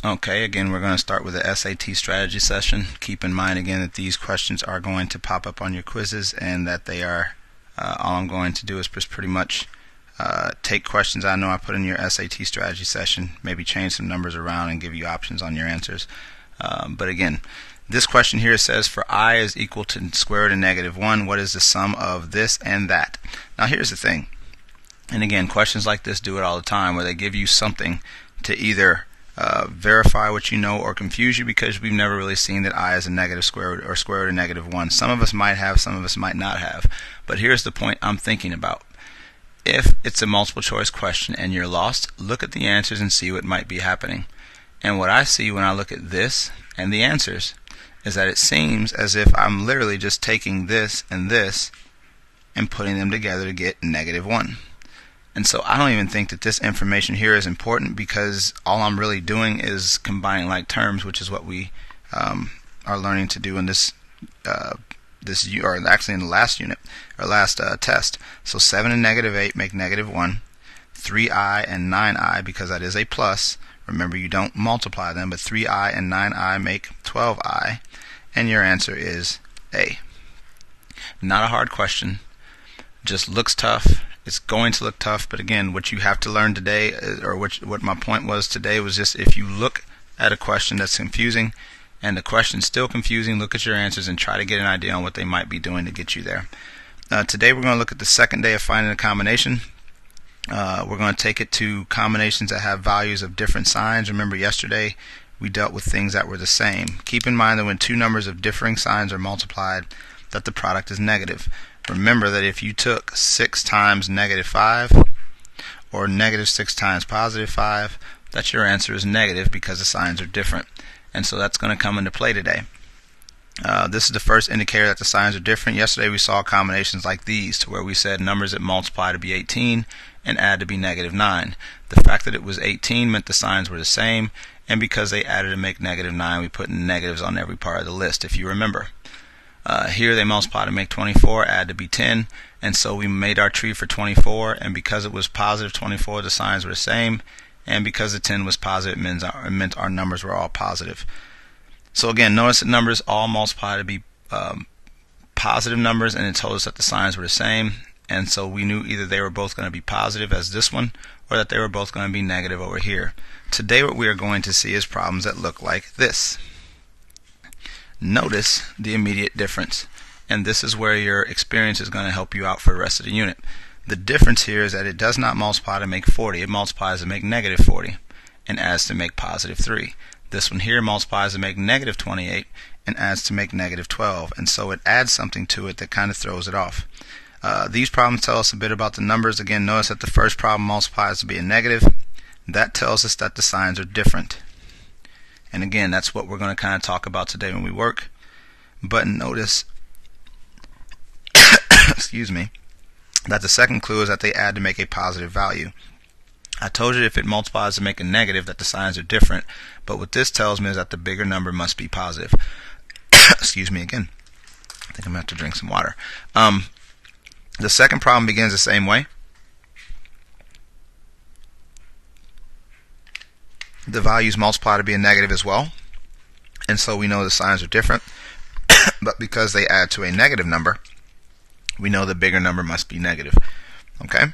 Okay, again, we're going to start with the SAT strategy session. Keep in mind again that these questions are going to pop up on your quizzes, and that they are all I'm going to do is just pretty much take questions I know I put in your SAT strategy session, maybe change some numbers around and give you options on your answers. But again, this question here says for I is equal to square root of -1, what is the sum of this and that? Now here's the thing, and again, questions like this do it all the time, where they give you something to either verify what you know or confuse you, because we've never really seen that I is a negative square root or square root of -1. Some of us might have, some of us might not have. But here's the point I'm thinking about. If it's a multiple choice question and you're lost, look at the answers and see what might be happening. And what I see when I look at this and the answers is that it seems as if I'm literally just taking this and putting them together to get -1. And so I don't even think that this information here is important, because all I'm really doing is combining like terms, which is what we are learning to do in this or actually in the last unit or last test. So 7 and -8 make -1. 3i and 9i, because that is a plus. Remember, you don't multiply them, but 3i and 9i make 12i, and your answer is A. Not a hard question, just looks tough. It's going to look tough, but again, what you have to learn today, or what my point was today, was just if you look at a question that's confusing and the question's still confusing, look at your answers and try to get an idea on what they might be doing to get you there. Today we're going to look at the second day of finding a combination. We're going to take it to combinations that have values of different signs. Remember, yesterday we dealt with things that were the same. Keep in mind that when two numbers of differing signs are multiplied, that the product is negative. Remember that if you took 6 times -5 or -6 times +5, that your answer is negative because the signs are different. And so that's going to come into play today. This is the first indicator that the signs are different. Yesterday we saw combinations like these, to where we said numbers that multiply to be 18 and add to be -9. The fact that it was 18 meant the signs were the same, and because they added to make -9, we put negatives on every part of the list, if you remember. Here they multiply to make 24, add to be 10, and so we made our tree for 24, and because it was positive 24, the signs were the same, and because the 10 was positive, it meant our numbers were all positive. So again, notice that numbers all multiply to be positive numbers, and it told us that the signs were the same, and so we knew either they were both going to be positive as this one, or that they were both going to be negative over here. Today what we are going to see is problems that look like this. Notice the immediate difference, and this is where your experience is going to help you out for the rest of the unit. The difference here is that it does not multiply to make 40, it multiplies to make -40 and adds to make +3. This one here multiplies to make -28 and adds to make -12, and so it adds something to it that kind of throws it off. These problems tell us a bit about the numbers. Again, notice that the first problem multiplies to be a negative. That tells us that the signs are different. And again, that's what we're going to kind of talk about today when we work. But notice, excuse me, that the second clue is that they add to make a positive value. I told you if it multiplies to make a negative that the signs are different, but what this tells me is that the bigger number must be positive. Excuse me again. I think I'm going to have to drink some water. The second problem begins the same way. The values multiply to be a negative as well, and so we know the signs are different. But because they add to a negative number, we know the bigger number must be negative. Okay?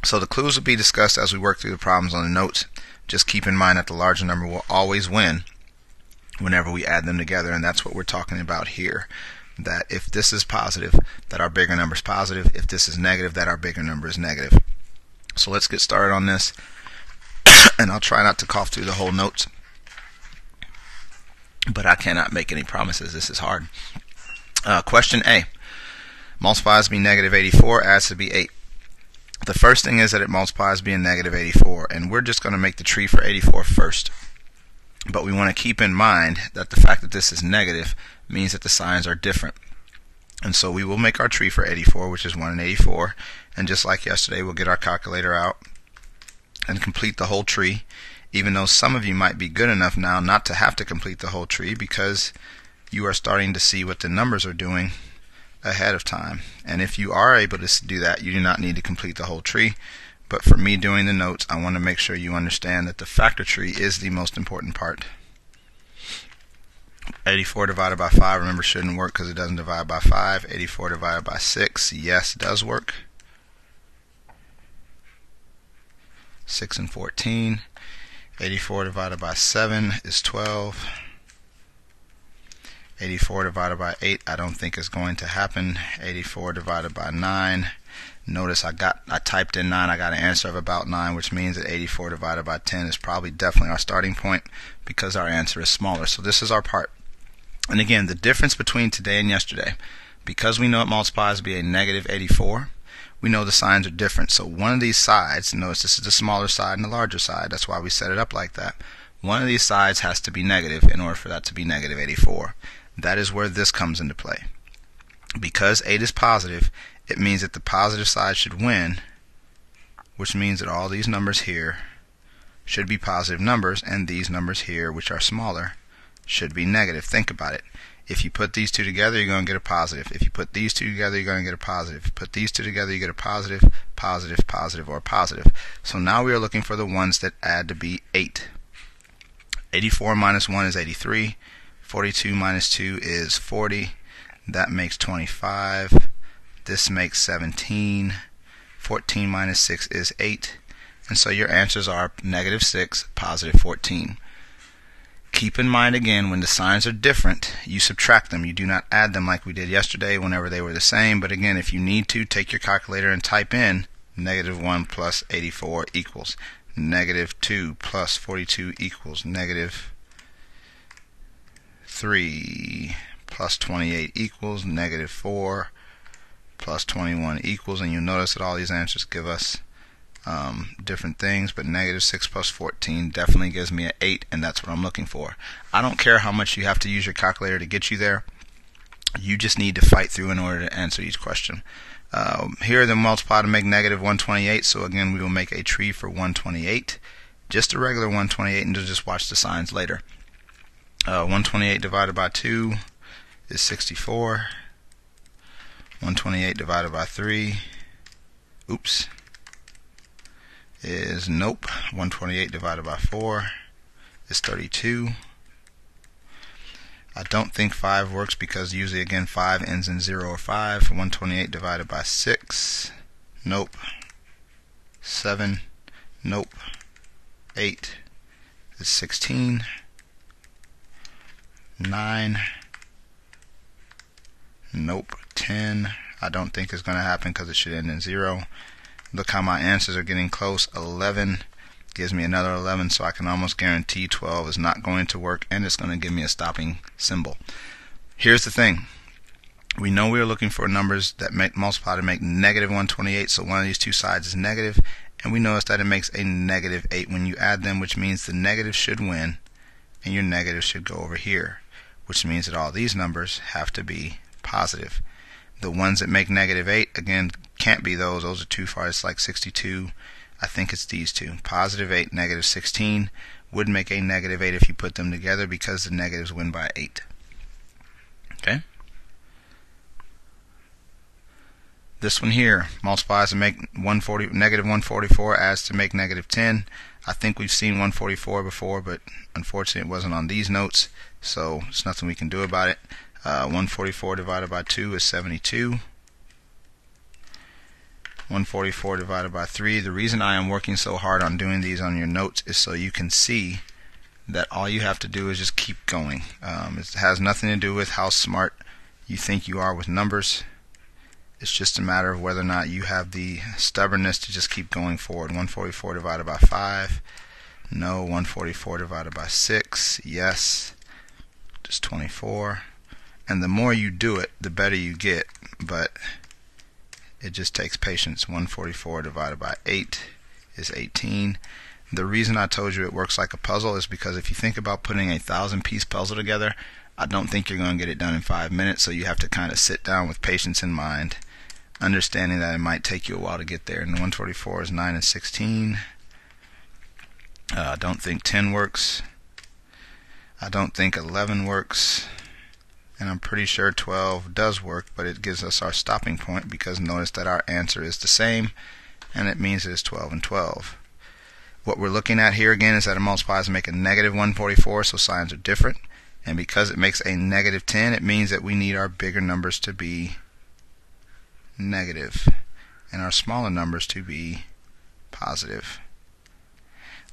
So the clues will be discussed as we work through the problems on the notes. Just keep in mind that the larger number will always win whenever we add them together, and that's what we're talking about here. That if this is positive, that our bigger number is positive. If this is negative, that our bigger number is negative. So let's get started on this. And I'll try not to cough through the whole notes, but I cannot make any promises. This is hard. Question A. Multiplies to be -84, adds to be 8. The first thing is that it multiplies to be a -84, and we're just going to make the tree for 84 first. But we want to keep in mind that the fact that this is negative means that the signs are different. And so we will make our tree for 84, which is 1 and 84, and just like yesterday, we'll get our calculator out and complete the whole tree, even though some of you might be good enough now not to have to complete the whole tree, because you are starting to see what the numbers are doing ahead of time. And if you are able to do that, you do not need to complete the whole tree. But for me doing the notes, I want to make sure you understand that the factor tree is the most important part. 84 divided by 5, remember, shouldn't work because it doesn't divide by 5. 84 divided by 6, yes, does work. 6 and 14. 84 divided by 7 is 12. 84 divided by 8, I don't think is going to happen. 84 divided by 9. Notice I typed in 9, I got an answer of about 9, which means that 84 divided by 10 is probably definitely our starting point because our answer is smaller. So this is our part. And again, the difference between today and yesterday, because we know it multiplies to be a negative 84, we know the signs are different. So one of these sides, notice this is the smaller side and the larger side, that's why we set it up like that. One of these sides has to be negative in order for that to be negative 84. That is where this comes into play. Because 8 is positive, it means that the positive side should win, which means that all these numbers here should be positive numbers, and these numbers here, which are smaller, should be negative. Think about it. If you put these two together, you're going to get a positive. If you put these two together, you're going to get a positive. If you put these two together, you get a positive, positive, positive, or positive. So now we are looking for the ones that add to be 8. 84 minus 1 is 83. 42 minus 2 is 40. That makes 25. This makes 17. 14 minus 6 is 8. And so your answers are negative 6, positive 14. Keep in mind again, when the signs are different, you subtract them. You do not add them like we did yesterday whenever they were the same. But again, if you need to, take your calculator and type in negative 1 plus 84 equals negative 2 plus 42 equals negative 3 plus 28 equals negative 4 plus 21 equals, and you'll notice that all these answers give us different things, but negative 6 plus 14 definitely gives me an 8, and that's what I'm looking for. I don't care how much you have to use your calculator to get you there. You just need to fight through in order to answer each question. Here they multiply to make negative 128, so again we will make a tree for 128, just a regular 128, and just watch the signs later. 128 divided by 2 is 64. 128 divided by 3, oops, is nope. 128 divided by 4 is 32. I don't think 5 works because usually again 5 ends in 0 or 5. 128 divided by 6, nope. 7, nope. 8 is 16. 9, nope. 10, I don't think is going to happen because it should end in 0. Look how my answers are getting close. 11 gives me another 11, so I can almost guarantee 12 is not going to work, and it's going to give me a stopping symbol. Here's the thing. We know we are looking for numbers that multiply to make negative 128, so one of these two sides is negative, and we notice that it makes a negative 8 when you add them, which means the negative should win, and your negative should go over here, which means that all these numbers have to be positive. The ones that make negative 8, again, can't be those. Those are too far. It's like 62. I think it's these two. Positive 8, negative 16 would make a negative 8 if you put them together because the negatives win by 8. Okay? This one here multiplies to make negative 144, adds to make negative 10. I think we've seen 144 before, but unfortunately it wasn't on these notes, so there's nothing we can do about it. 144 divided by 2 is 72. 144 divided by 3. The reason I am working so hard on doing these on your notes is so you can see that all you have to do is just keep going. It has nothing to do with how smart you think you are with numbers. It's just a matter of whether or not you have the stubbornness to just keep going forward. 144 divided by 5. No. 144 divided by 6. Yes. Just 24. And the more you do it, the better you get, but it just takes patience. 144 divided by 8 is 18. The reason I told you it works like a puzzle is because if you think about putting a 1,000-piece puzzle together, I don't think you're going to get it done in 5 minutes, so you have to kind of sit down with patience in mind, understanding that it might take you a while to get there. And 144 is 9 and 16. I don't think 10 works. I don't think 11 works. And I'm pretty sure 12 does work, but it gives us our stopping point because notice that our answer is the same, and it means it is 12 and 12. What we're looking at here again is that it multiplies to make a negative 144, so signs are different. And because it makes a negative 10, it means that we need our bigger numbers to be negative and our smaller numbers to be positive.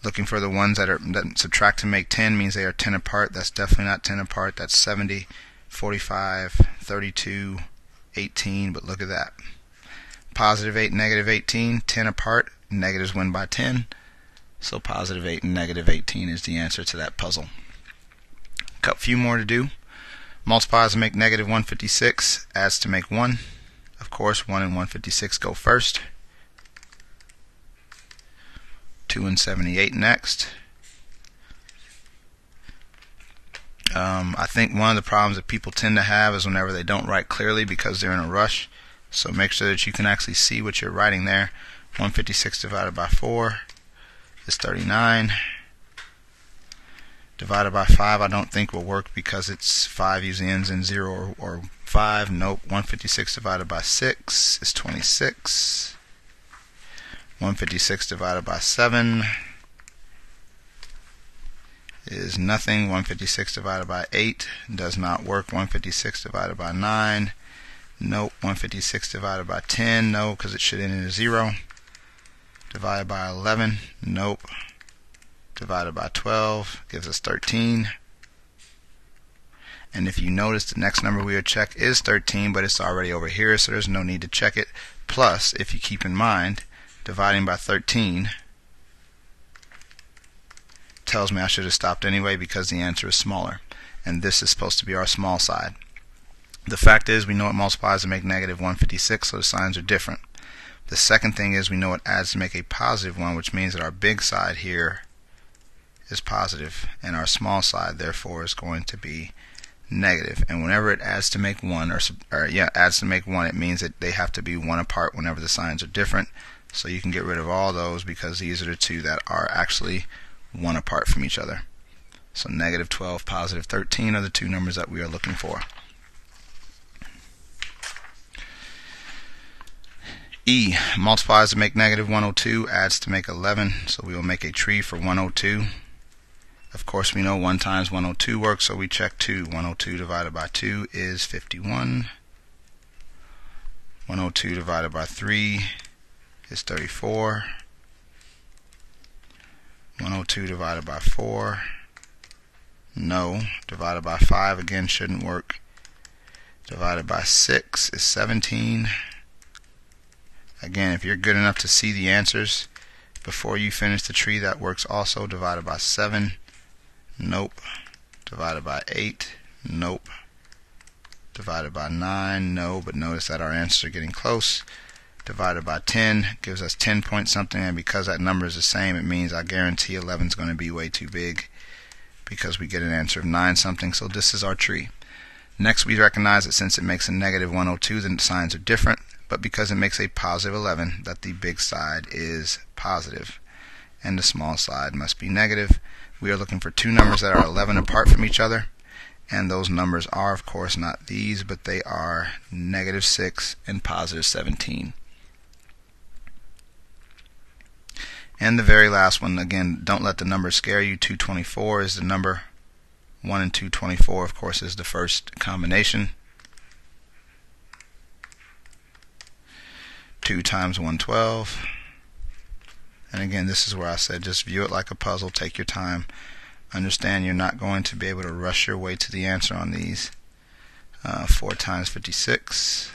Looking for the ones that subtract to make 10 means they are 10 apart. That's definitely not 10 apart. That's 70, 45, 32, 18, but look at that. Positive 8, negative 18, 10 apart, negatives win by 10. So positive 8 and negative 18 is the answer to that puzzle. A few more to do. Multiplies to make negative 156, adds to make 1. Of course, 1 and 156 go first. 2 and 78 next. I think one of the problems that people tend to have is whenever they don't write clearly because they're in a rush. So make sure that you can actually see what you're writing there. 156 divided by 4 is 39. Divided by 5 I don't think will work because it's 5 usually ends in 0 or 5. Nope. 156 divided by 6 is 26. 156 divided by 7 is nothing. 156 divided by 8 does not work. 156 divided by 9, nope. 156 divided by 10, no, because it should end in a 0. Divided by 11, nope. Divided by 12 gives us 13. And if you notice, the next number we would check is 13, but it's already over here, so there's no need to check it. Plus, if you keep in mind, dividing by 13 tells me I should have stopped anyway because the answer is smaller. And this is supposed to be our small side. The fact is we know it multiplies to make negative 156, so the signs are different. The second thing is we know it adds to make a positive 1, which means that our big side here is positive, and our small side therefore is going to be negative. And whenever it adds to make 1, adds to make 1, it means that they have to be 1 apart whenever the signs are different. So you can get rid of all those because these are the two that are actually 1 apart from each other. So negative 12, positive 13 are the two numbers that we are looking for. E multiplies to make negative 102, adds to make 11, so we will make a tree for 102. Of course we know 1 times 102 works, so we check 2. 102 divided by 2 is 51. 102 divided by 3 is 34. 102 divided by 4, no. Divided by 5 again shouldn't work. Divided by 6 is 17. Again, if you're good enough to see the answers before you finish the tree, that works also. Divided by 7, nope. Divided by 8, nope. Divided by 9, no, but notice that our answers are getting close. Divided by 10 gives us 10 point something, and because that number is the same, it means I guarantee 11 is going to be way too big because we get an answer of 9 something, so this is our tree. Next, we recognize that since it makes a negative 102, the signs are different, but because it makes a positive 11, that the big side is positive and the small side must be negative. We are looking for two numbers that are 11 apart from each other, and those numbers are, of course, not these, but they are negative 6 and positive 17. And the very last one, again, don't let the number scare you. 224 is the number. 1 and 224, of course, is the first combination. 2 times 112. And again, this is where I said just view it like a puzzle. Take your time. Understand you're not going to be able to rush your way to the answer on these. 4 times 56.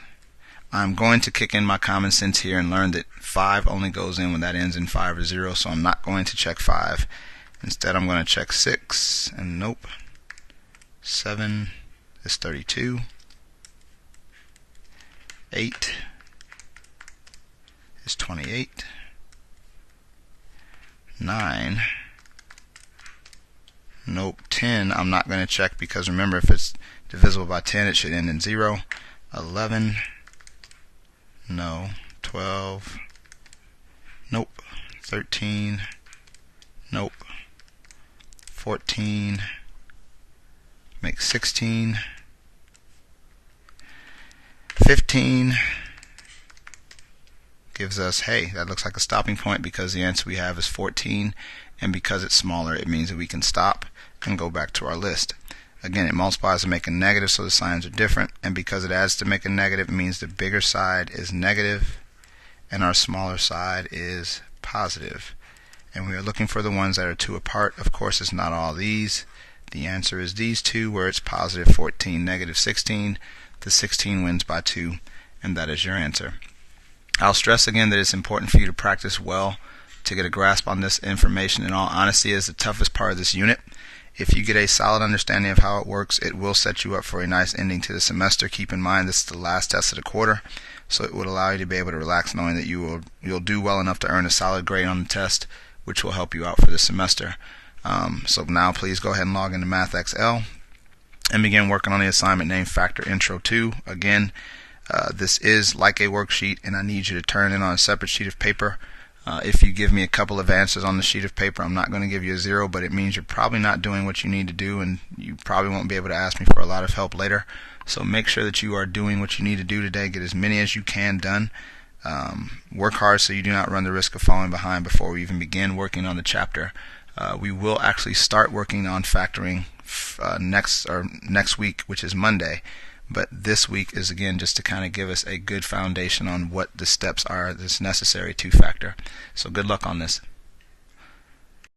I'm going to kick in my common sense here and learn that 5 only goes in when that ends in 5 or 0, so I'm not going to check 5. Instead, I'm going to check 6, and nope. 7 is 32. 8 is 28. 9, nope. 10, I'm not going to check because remember, if it's divisible by 10, it should end in 0. 11, no. 12, nope. 13, nope. 14, make 16. 15 gives us, hey, that looks like a stopping point because the answer we have is 14, and because it's smaller, it means that we can stop and go back to our list. Again, it multiplies to make a negative, so the signs are different, and because it adds to make a negative, it means the bigger side is negative and our smaller side is positive. And we are looking for the ones that are 2 apart. Of course, it's not all these. The answer is these two, where it's positive 14, negative 16. The 16 wins by 2, and that is your answer. I'll stress again that it's important for you to practice well to get a grasp on this information. In all honesty, is the toughest part of this unit. If you get a solid understanding of how it works, it will set you up for a nice ending to the semester. Keep in mind this is the last test of the quarter, so it would allow you to be able to relax knowing that you'll do well enough to earn a solid grade on the test, which will help you out for the semester. So now please go ahead and log into MathXL and begin working on the assignment named Factor Intro 2. Again, this is like a worksheet, and I need you to turn in on a separate sheet of paper. If you give me a couple of answers on the sheet of paper, I'm not going to give you a 0, but it means you're probably not doing what you need to do, and you probably won't be able to ask me for a lot of help later. So make sure that you are doing what you need to do today. Get as many as you can done. Work hard so you do not run the risk of falling behind before we even begin working on the chapter. We will actually start working on factoring next week, which is Monday. But this week is, again, just to kind of give us a good foundation on what the steps are that's necessary to factor. So good luck on this.